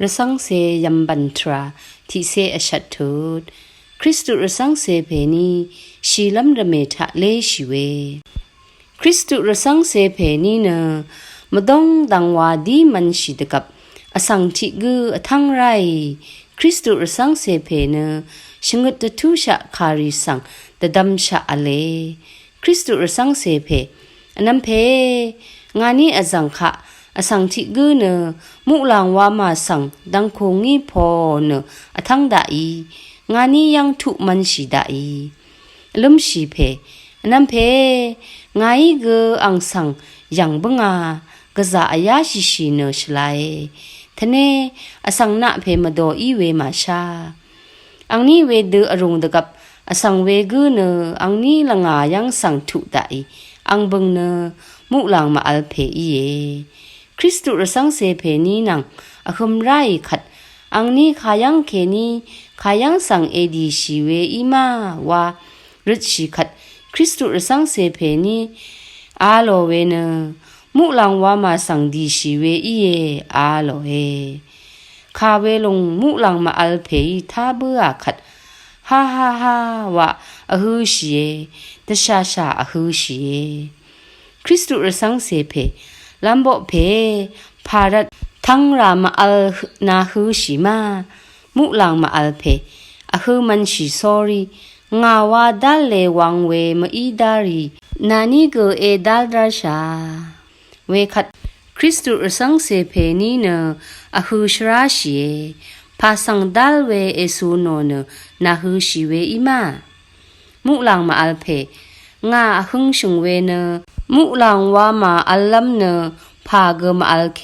รสังเสยำบันทราที่เสอชัดทูดคริสตุรสังเสเพนีชีลัมระเมทะเลชิเวคริสตุรสังเสเพนีเนมดงดังวาดีมันชิดกับอสังทิกือทั้งไรคริสตุรสังเสเพเนชงดตุชะคาริสังตดัมชะอเลคริสตุรสังเสเพอนัมเพงานีอสังขะอสังทิกือเนมุลังวามาสังดังคงีพอเนอทั้งดาอีงานียังทุมันชิดาอีลุมชีเพอนัมเพงายเกออังสังยังบงากะซาอายาชิชิเนชไลทะเนอสังนะเพมโดอีเวมาชาอังนี้เวเดอรุงดกับอสังเวกือเนอังนี้ละงายังสังทุดาอีอังบึงเนมุลังมาอัลเพอีเยคริสตุรสังเสเพนีนังอคุมไรขัดอังนี้ขายังเคนีขายังสังเอดีชีเวอีมาวารุชิขัดคริสตุรสังเสเพนีอาโลเวเนมุลังวามาสังดีชีเวอีเยอาโลเฮคาเวลงมุลังมาอัลเพอีทาเบือขัดฮ่าฮ่าฮ่าวะอฮือชีเยตชาชาอฮือชีเยคริสตุรสังเสเพลัมโบเพพารัตทั้งรามาอัลนาฮือชีมามุลังมาอัลเพอฮือมันชีซอรีงาวาดัลเลวังเวมอีดารีนานีเกเอดัลราชาเวขัดคริสตุรสังเสเพนีเนอฮือชราชีพาสังดัลเวเอซูโนเนนาฮือชีเวอีมามุลังมาอัลเพงาหึงชงเวเนมุลังวามาอัลลัมเนพาเกมาอัลเค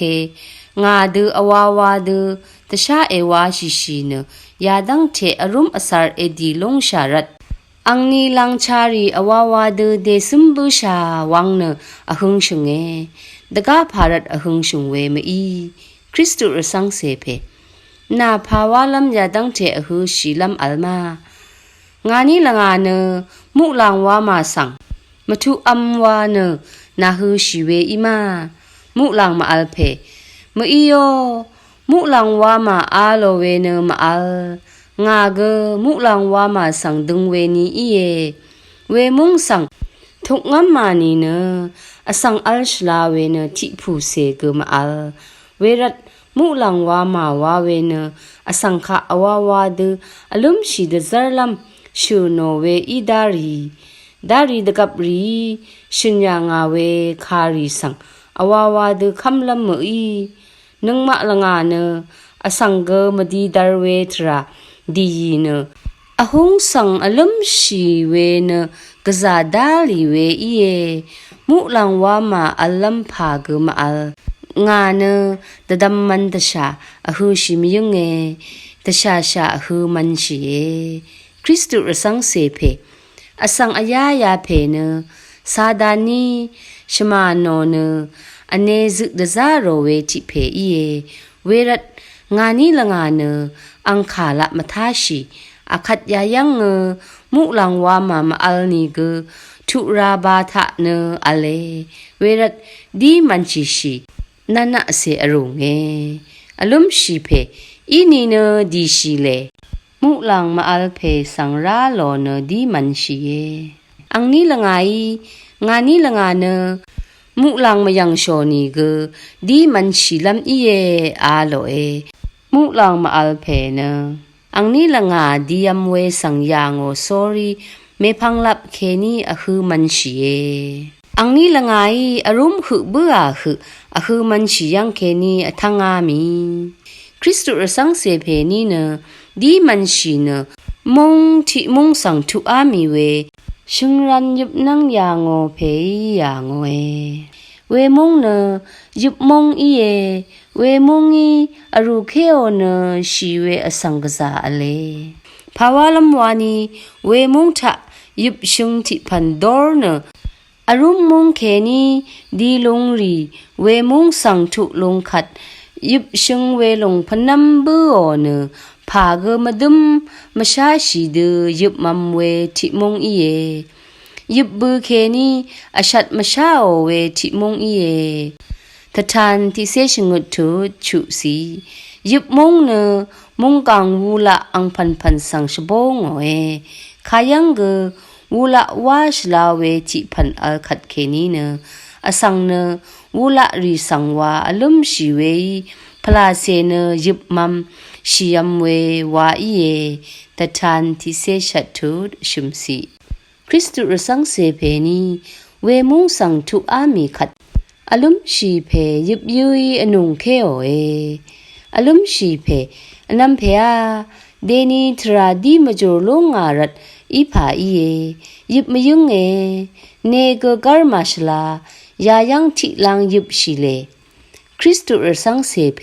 งาดืออวาวาดือตชาเอวาชิชีเนยาดังเทอรุมอสารเอดีลงชารัตอังนีลังชารีอวาวาดือเดซึมบุชาวังเนอหึงชงเอดกาพารัตอหึงชงเวมอีคริสตุรสังเสเพนาภาวะลัมยาดังเทอหือชีลัมอัลมางานี้ละงาเนมุลังวามาสังมทุอัมวาเนนาฮือชีเวอีมามุลังมาอัลเพมอีโยมุลังวามาอาโลเวเนมาอัลงาเกมุลังวามาสังดึงเวนีอีเยเวมุงสังทุกงัมมานีเนอสังอัลชลาเวเนทิผูเซเกมาอัลเวรัตมุลังวามาวาเวเนอสังขะอวาวาดอลุมชีเดซาลัมชูโนเวอีดารีดกับรีชิญญางาเวคารีสังอวาวาดคำลำมืออีนึงมะละงาเนอสังเกมดีดารเวทราดีเนอหงสังอลุมชีเวเนกซาดาลีเวอีเยมุลังวามาอัลลัมพาเกมาอัลงาเนตดัมมันตชาอฮือชิมยุงเอตชาชาอฮือมันชีเอคริสตุรสังเสเพอสังอายายาเพเนซาดานีชมาโนเนอเนซึดซาโรเวทิเพอีเอเวรัตงานีละงาเนอังคาละมทาชีอาคัดยายังมุลังวามามาอัลนีเกทุราบาทะเนอเลเวรัตดีมันชีชีนานะเสอรุงเออลุมชีเพอีนีเนดีชีเลมุลังมาอัลเพสังราโลเนดีมันชีเออังนี้ละงางานี้ละงาเนมุลังมายังโชนีเกดีมันชีลัมอีเออาโลเอมุลังมาอัลเพเนอังนี้ละงาดียมเวสังยางโอสอรีเมพังลับเคนีอคือมันชีเออังนี้ละไงอารมณ์คือเบื่อคือมันชียังเคนีทั้งอามีคริสตุรสังเสเพนีเนดีมันชีเนมงที่มงสังทุอามีเวชงรันยุบนั่งยางโอเพยางโอเวมงเนยุบมงอีเยเวมงอีอรุเคโอเนชีเวอสังกษาอเลภาวะลำวานีเวมงทะยุบชงที่พันดอร์เนอรุมมงเคนีดีลงรีเวมงสังทุลงขัดยุบชงเวลงพนัมบือเนพาเกมาดุมมาชาชีเดยุบมัมเวทิมงอีเยยุบบือเคนีอาชัดมาชาเวทิมงอีเยททานที่เสชงุดทุชุสี ยิบมงเนมงกังวูละอังพันสังชบงโอขายังเกวูละวาชลาเวจิพันอัลขัดเคนีเนอสังเนวูละรีสังวาอลุมชีเวพลาเซเนยิบมัมชียมเววาอีเยตทันที่เซชัดทูดชุมสีคริสตุรสังเซเพนีเวมุงสังทุอามีขัดอลุมชีเพยิบยุยอนุงเคโออลุมชีเพอนำเพอาเดนีทราดีมจโลงารัดอีผาอียิบมยุงเนกกรมาชลายายังทิลังยิบชีเลคริสตุรสังเซเพ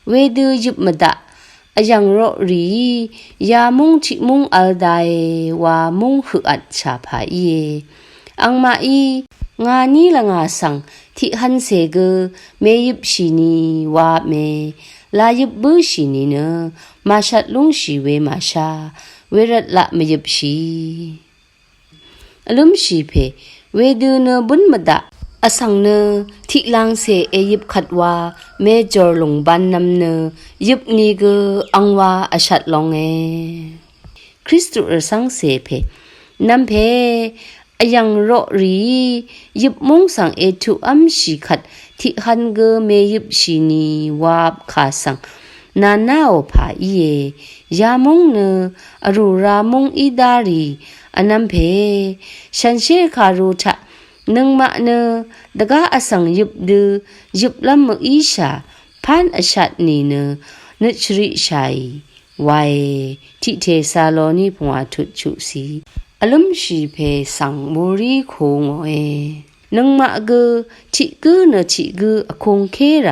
เวดูยิบมดะยังรอรียามุงทิมุงอัลไดวามุงหือัดชาผาอีอังมาอีงานีละงาสังที่หันเสกเมยิบชีนีวาเมลายิบบูชีนีเนมาชัดลุงชีเวมาชาเวรัดละมยิบชีอลุมชีเพเวดูเนบุญมดะอสังเนที่ลังเสยิบขัดว่าเมจอร์ลงบันนำเนยิบนีกอังว่าอชัดลองคริสตุรสังเสเพนำเพยังรอรียิบมุงสังทุอัมชีขัดที่หันเกเมยิบชีนีวาบขาสังนานาโอผาอียามุงเนอรูรามุงอีดารีอันนำเพฉันเชคารูทะนึงมาเนดกาอสังยิบดูยิบลำมอีชาพันอชัดนีเนนชริชัยไวที่เทซาโลนีพงาทุชุสีอลุมชีเพสังมูรีโคงนึงมาเกทิกูเนทิกูอคงเคไร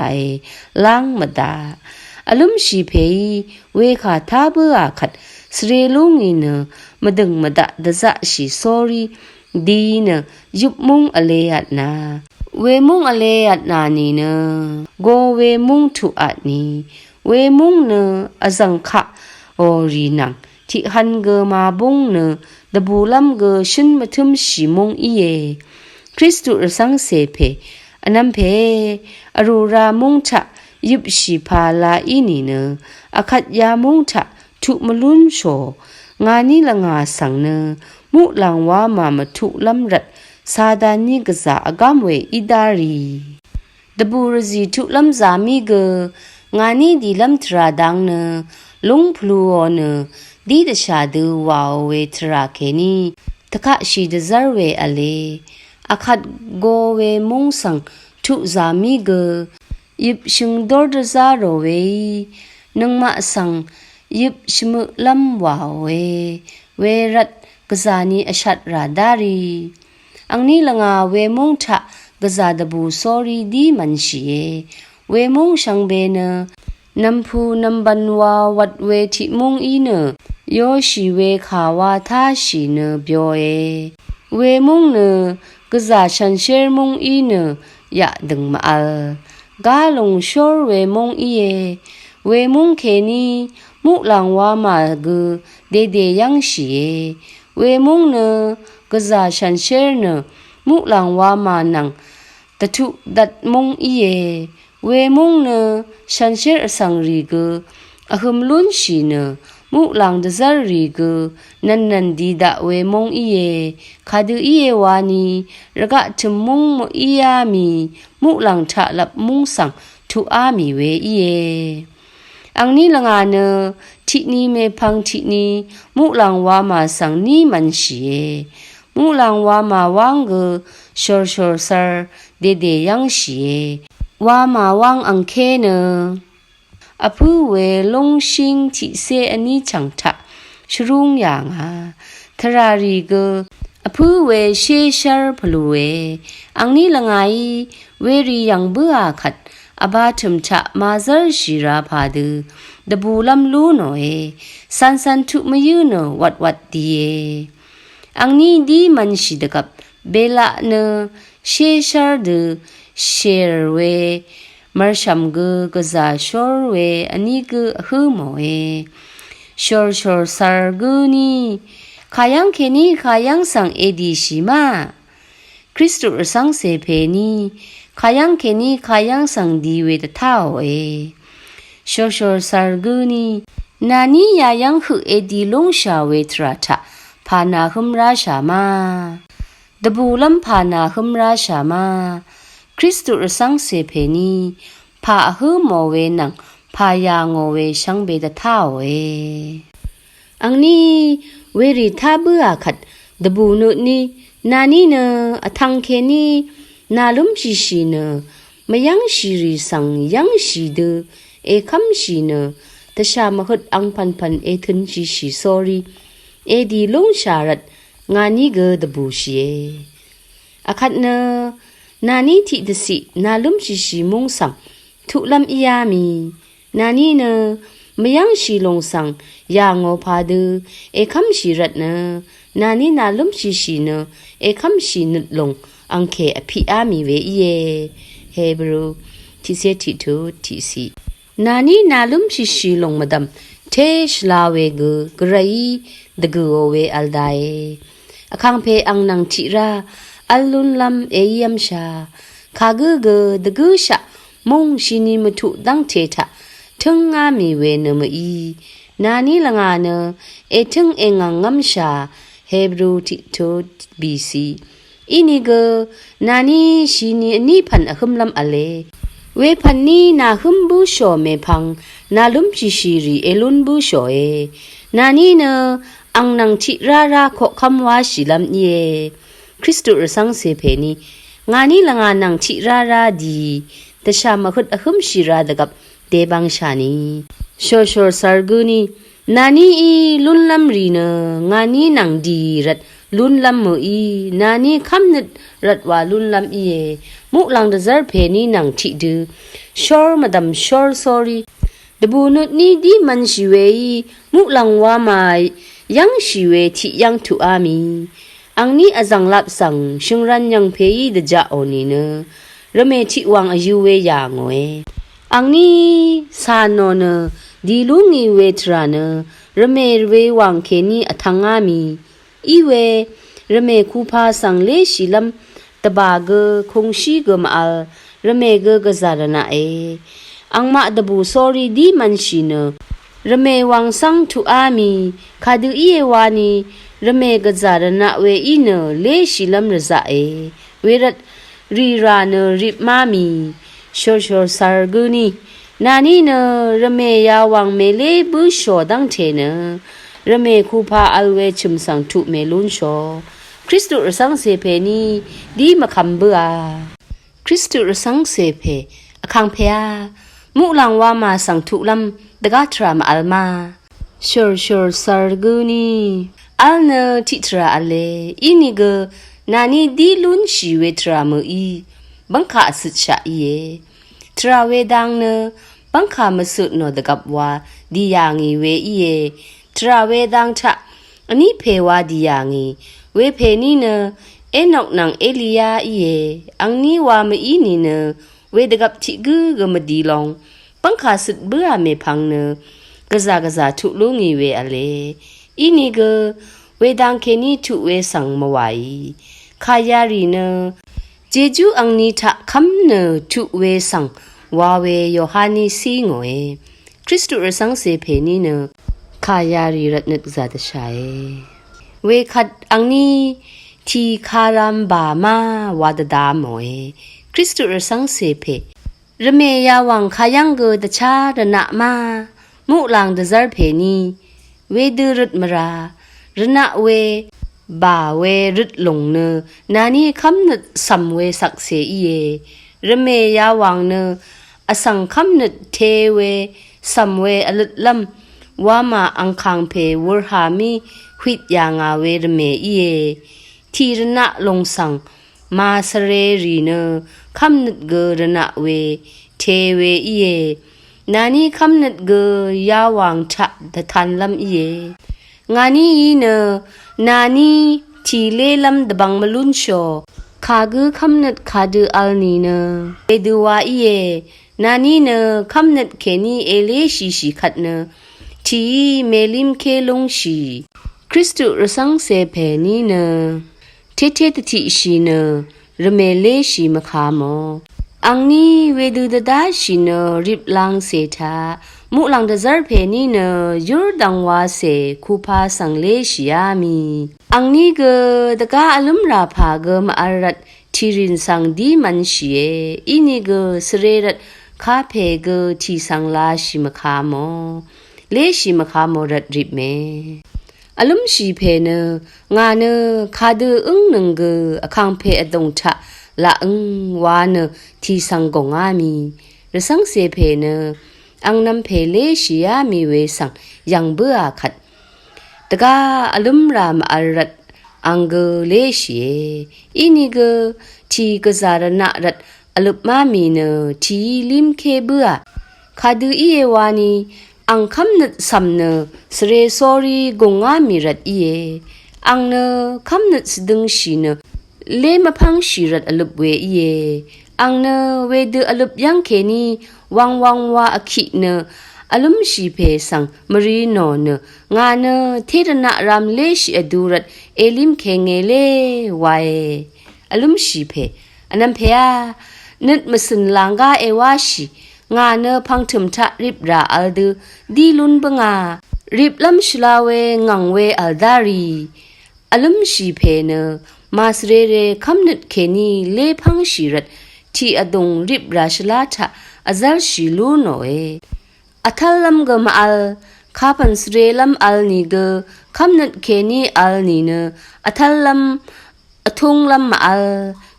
ลังมดาอลุมชีเพเวขาทาเบือขัดสเรลุงอินมดึงมดาดะจะชีสอรีดีเนยุบมุงอเลยัดนาเวมุงอเลยัดนานีเนโกเวมุงทุอัดนีเวมุงเนอจังคะโอรีนังที่หันเกมาบุงเนดบูลัมเกชินมาทุมชิมงอีคริสตุรสังเสเพอันนั้นเพอรูรามุงทะยิบชีพาลาอีนีเนอคัดยามุงทะทุมลุนโชงานีละงาสังเนมุลังวามาทุลัมรัดซาดานีกษาอากามเวอิดารีดบูรจีทุลัมจามีเกงานีดีลัมทราดังเนลุงพลูโอเนดีดชาดูวาวเวทราเคนีตะคะชีดซาร์เวอเลอคัดโกเวมุงสังทุจามีเกยิบชิงดอร์ดซาโรเวนึงมาสังยิบชมุลัมวาวเวรัดกษานีอชัดราดารีอังนี้ละงาเวมุงทะกษาดบูสอรีดีมันชีเวมุงชังเบเนนัมพูนัมบันวาวัดเวทิมุงอีเนโยชีเวขาวาทาชีเนเบียวเวมุงเนกษาชันเชรมุงอีเนยะดึงมาอัลกาลงชอร์เวมุงอีเวมุงเคนีมุลังวามาเกเดยังชีเวมุงเนกษาชันเชรเนมุลังวามานังตะทุดัดมุงอีเวมุงเนชันเชรสังรีเกอหึมลุนชีเนมุลังดซารีเกนันดีดะเวมุงอีคาดูอีวานีระกะจมุงมอียามีมุลังทะลับมุงสังทุอามีเวอีอังนี้ละงาเนทินีเมพังทินีมุลังวามาสังนีมันชีมุลังวามาวังเกชอร์ซาร์เดยังชีวามาวังอังเคเนอผู้เวลงชิงที่เซอันนี้จังทะชรุงอย่างทรารีเกอผู้เวเชชาร์พลูเวอังนี้ละไงเวรียังเบื่อขัดอบาทุมทะมาซาร์ชีราพาดูดบูลัมลูโนสันทุมยืนวัดดีอังนี้ดีมันชิดกับเบลาเนเชชาร์ดูเชร์เวมารชัมเกกษาชอร์เวอันนี้ก็หืมชอร์ซาร์กูนีขายังเคนีขายังสังเอดีชิมาคริสตุสังเสเพนีขายังเคนีขายังสังดีเวตท่าช shosho sarguni nani ya yang hu edi long sha we trata phana humra shama dabulam phana humra shama Kristu rasang se pheni pha hu mo we nang pha ya ngo we shang be da tha we angni we ri tha bu a khat dabu nu ni nani na athang khe ni nalum shi shi na mayang shi ri sang yang shi de e kham shi na ta sha ma hut ang pan pan e thun shi shi sorry e di long sharat ngani ge dabu shi akhat na nani ti de si nalum shi shi mung sang thu lam iya mi nani na mayang shi long sang ya ngo pha de e kham shi rat na nani nalum shi shi na e kham shi nut long ang khe aphi a mi we ye hebrew ti se ti to ti si nani nalum shi shi long madam te shla we gu grai de gu we al dai akhang phe ang nang thi ra alun lam e yam sha kha gu gu de gu sha mong shi ni mu thu dang the tha thung a mi we na ma i nani la nga na e thung e nga ngam sha hebrew ti to bc ini go nani shi ni ni phan a khum lam ale we phan ni na hum bu sho me phang na lum chi shi ri elun bu sho e nani na ang nang chi ra ra kho kham wa shi lam ye Kristu rasang se phe ni ngani la nga nang chi ra ra di ta sha ma khut a hum shi ra da gap de bang sha ni sho sho sarguni nani i lun lam ri na ngani nang di rat lun lam mo i nani kham nit rat wa lun lam i mu lang da zar phe ni nang thi du shor madam shor sorry de bu nu ni di man shi we i mu lang wa mai yang shi we thi yang thu ami ang ni azang lap sang shingran yang phe i de ja oni na rame thi wang ayu we ya ngoe ang ni sa no na di lu ngi we tra na rame we wang khe ni athang ami i we rame khu pha sang le shi lam ta ba ge khong shi ge ma al rame ge ga za na e ang ma da bu sorry di man shi na rame wang sang thu ami khadu i wa ni rame ga za na we i na le shi lam ra za e we rat ri ra na rip ma mi sho sho sarguni nani na rame ya wang me le bu sho dang the na rame khu pha alwe chum sang thu me lun sho Kristu rasang se phe ni di ma kham bu a Kristu rasang se phe akhang phe a mu lang wa ma sang thu lam daga tra ma alma shor shor sarguni alna ti tra ale ini ge nani di lun shi we tra mo i bangkha sit sha ye tra we dang na bangkha ma su no da gap wa di ya ngi we i ye tra we dang tha ani phe wa di ya ngi we phe ni na e nok nang elia i ye ang ni wa ma i ni na we da gap thi gu ga ma di long bangkha sit bu a me phang na ga za thu lu ngi we ale ini ge we dang ke ni thu we sang ma wai kha ya ri na jeju ang ni tha kham na thu we sang wa we yohani si ngoe Kristu rasang se phe ni na kha ya ri rat nat za da sha e we khat ang ni thi kharam ba ma wa da da moe Kristu rasang se phe rame ya wang khayang ge da cha da na ma mu lang da zar phe ni we de rut mara rna we ba we rut long ne nani kham nat sam we sak se i rame ya wang ne asang kham nat the we sam we alut lam wa ma ang khang phe wur ha mi hwit ya nga we rame i thi rna long sang ma sare ri ne kham nat ge rna we the we i nani kham nat ge ya wang tha da than lam i ngani ne nani thi le lam da bang malun sho kha gu kham nat kha du al ni ne e du wa i nani ne kham nat ke ni e le shi shi khat ne thi melim ke long shi Kristu rasang se phe ni ne the the ti shi ne rame le shi ma kha mo ang ni we du da da shi ne rip lang se tha มุหลังเดซาร์เพนี่เนยูร์ดังวาเซคูพาสังเลชิยามีอังนี้ก็ตะกาอลุมราพาก็มาอารัดทีรินสังดีมันชีเออินี่ก็สเรรัดคาเพก็ทีสังลาชิมคาโมเลชิมคาโมรัดริบเมอลุมชีเพเนงาเนคาดืออึ้งหนึ่งก็อคังเพอดงทะละอึ้งวาเนทีสังกงอามีระสังเซเพเนอังนำเพเลชิยามีเวสังยังเบื่อขัดตะกาอลุมรามอารัดอังเกเลชิอินิเกทีกซารณะรัดอลุปมามีเนทีลิมเคเบื่อคาดูอีเอวานีอังคำนึดสัมเนสเรซอรีกงอามีรัดอีเออังเนคำนึดสดึงชีเนเลมาพังชีรัดอลุปเวอีเออังเนเวดืออลุปยังเคนีวังวาอคิเนอลุมชีเพสังมรีโนเนงาเนเทรณะรามเลชิอดูรัดเอลิมเคงเงเลวายอลุมชีเพอันนั้นเพอานึดมาสินลางกาเอวาชีงาเนพังถึมทะริบราอัลดูดีลุนบงาริบลัมชลาเวงังเวอัลดารีอลุมชีเพเนมาสเรเรคำนึดเคนีเลพังชีรัดที่อดงริบราชลาทะอาซาลชิลูโนเออัทลัมกมาอัลข้าพันสเรลัมอัลนีเกคำนัดเคนีอัลนีเนอัทลัมอทุงลัมมาอัล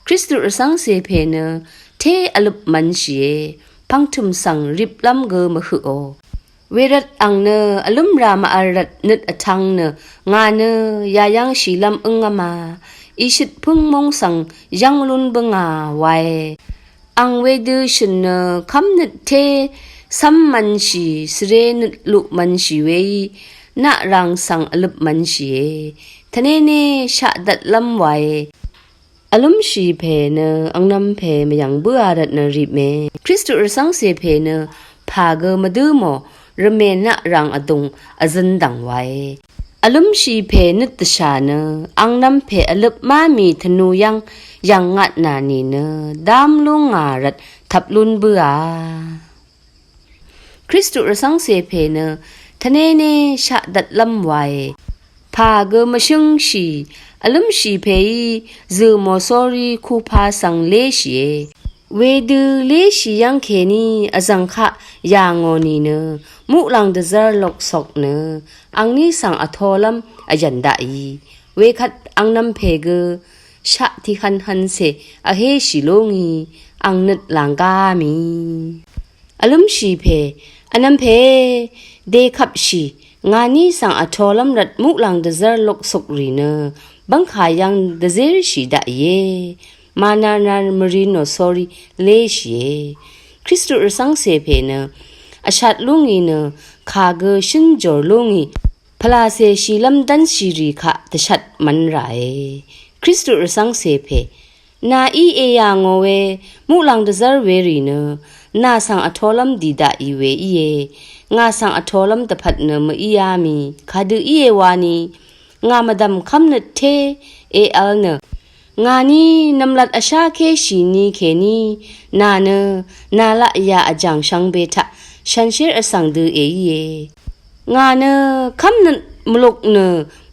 คริสตุสังเซเพเนเทอลุปมันชีเอพังทุมสังริบลัมเกมหือโอเวรัตอังเนอลุมรามาอัลรัดนึดอทังเนงาเนยายังชีลัมอึงมาอิชิตพึ่งมงสังยังลุนบงาไวอังเวดูชนคำนึดเทสัมมันชีสเรนลุมันชีเวนารังสังอลุปมันชีทะเนเนชะดัดลำไวอลุมชีเพเนอังนำเพมยังเบื่อรัดนริเมคริสตุสังเสเพเนพาเกมาดูโมระเมนารังอดงอจันดังไวอลุมชีเพนึตชาเนอังนำเพอลุปมามีธนูยังงัดนานีเนดามลุงอารัดทับลุนเบื่อคริสตุสังเสเพเนทะเนเนชะดัดลำไวพาเกมาชึงชีอลุมชีเพยซูโมซอรีคูพาสังเลชีเวดูเลชียังเคนีอจังคะยางอนีเนมุลังเดซาร์ลกศกเนอังนี้สังอทอลัมอยันดาอีเวคัดอังนำเพเกชะที่หันเสอเฮชิโลงีอังนึดหลังกามีอลุมชีเพอันนั้นเพเดคับชีงานี้สังอทอลัมรัดมุลังเดซาร์ลกศกรีเนบังขายังเดเซรชีดาเยมานานามารีโนซอรีเลชีคริสตุสังเสเพเนอาชัดลุงีเนคาเกชินจอร์ลุงีพลาเซชีลัมดันชีรีคะตชัดมันไรคริสตุสังเสเพนาอีเอยางโอเวมุลังเดซาร์เวรีเนนาสังอทอลัมดีดาอีเวอีเงาสังอทอลัมตะพัดเนมอียามีคาดูอีเอวานีงามาดำคำนึดเทเออัลเนงานีนำลัดอาชาเคชีนีเคนีนาเนนาละยาอจังชังเบทะฉันเชื่อสังดูเองาเนคำนึดมลุกเน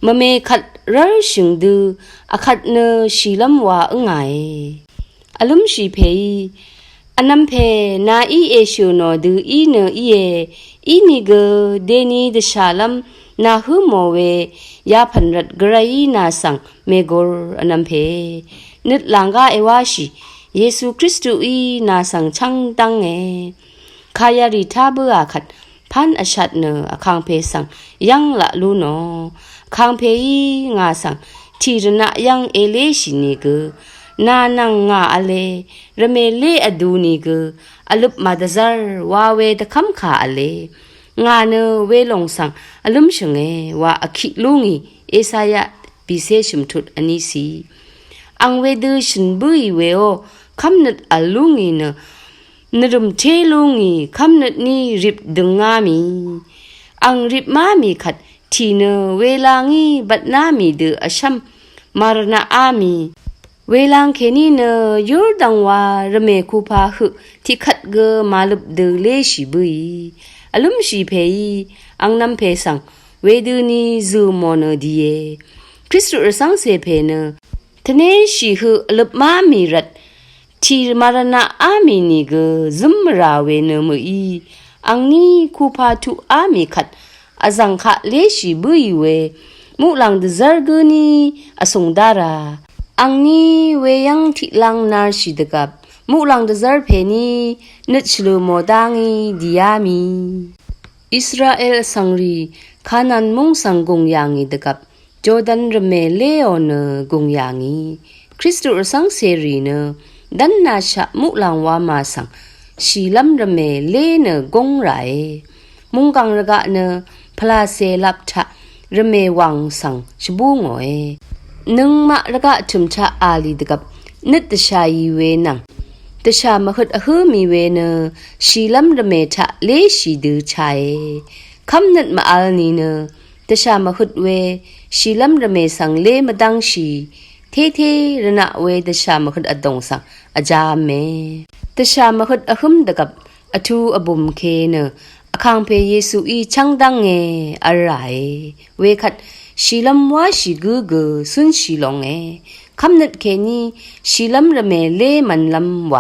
มเมขัดรัลชิงดูอาขัดเนชีลัมวาอึงไงอลุมชีเพยอันนั้นเพนาอีเอชูโนดูอีเนอีนิเกเดนีเดชาลัมนาหูโมเวยาพันรัดกระยีนาสังเมโกรอันนั้นเพนึดหลังกาเอวาชีเยซูคริสต์อีนาสังชังตังขายาริทาเบื่อขัดพันอชัดเนอคังเพสังยังละลูโนคังเพยีงาสังทีรณะยังเอเลชินีเกนานังงาอเลระเมเลอดูนีเกอลุปมาดซาร์วาเวตะคัมขาอเลงาเนเวลงสังอลุมชงเอวาอคิลุงีเอสายะปิเซชุมทุดอันนี้สีอังเวดูชินบุยเวโอคำนึดอลุงีเนนรุมเทลุงีคำนึดนี้ริบดึงงามีอังริบมามีขัดทีเนเวลางีบัดนามีเดออชัมมารณาอามีเวลาเคนีเนยูร์ดังวาระเมคูพาหึที่ขัดเกมาลุบเดเลชิบุย อลุมชีเพยอังนำเพสังเวดูนีซูโมโนดีเยคริสตุรสังเสเพเนทเนชีหือลบมามีรัดทีมารณะอามีนีกซุมราเวเนมอีอังนี้คูพาทุอามีขัดอาจังขะเลชีบุยเวมุลังดซาร์กนีอสงดาราอังนี้เวยังทิลังนาชีดกับมุลังดซาร์เพนีนึชลูโมดังอีดิยามีอิสราเอลสังรีขานันมุงสังกงยางอีดกับจอร์แดนรเมเลโอเนกงยางอีคริสตุรสังเซรีเนดันนาชะมุลังวามาสังชีลัมรเมเลเนกงไรมุงกังระกะเนพลาเซลับทะรเมวังสังชบูงอยนึงมะระกะชุมชะอาลีดกับนิตชายีเวนังตชามะฮึดอะฮือมีเวเนชีลัมรเมทะเลชีดือชัยคำนัดมาอัลนีเนตชามะฮึดเวชีลัมรเมสังเลมดังชีเทเทระนะเวตชามะฮึดอดงสังอาจามเมตชามะฮึดอะฮึมดกับอทูอบุมเคเนอคังเพเยซูอีชังดังเงอะไรเวขัดชีลัมวาชีกูกูสุนชีลงเงคำนัดเคนี้ชีลัมระเมเลมันลำไหว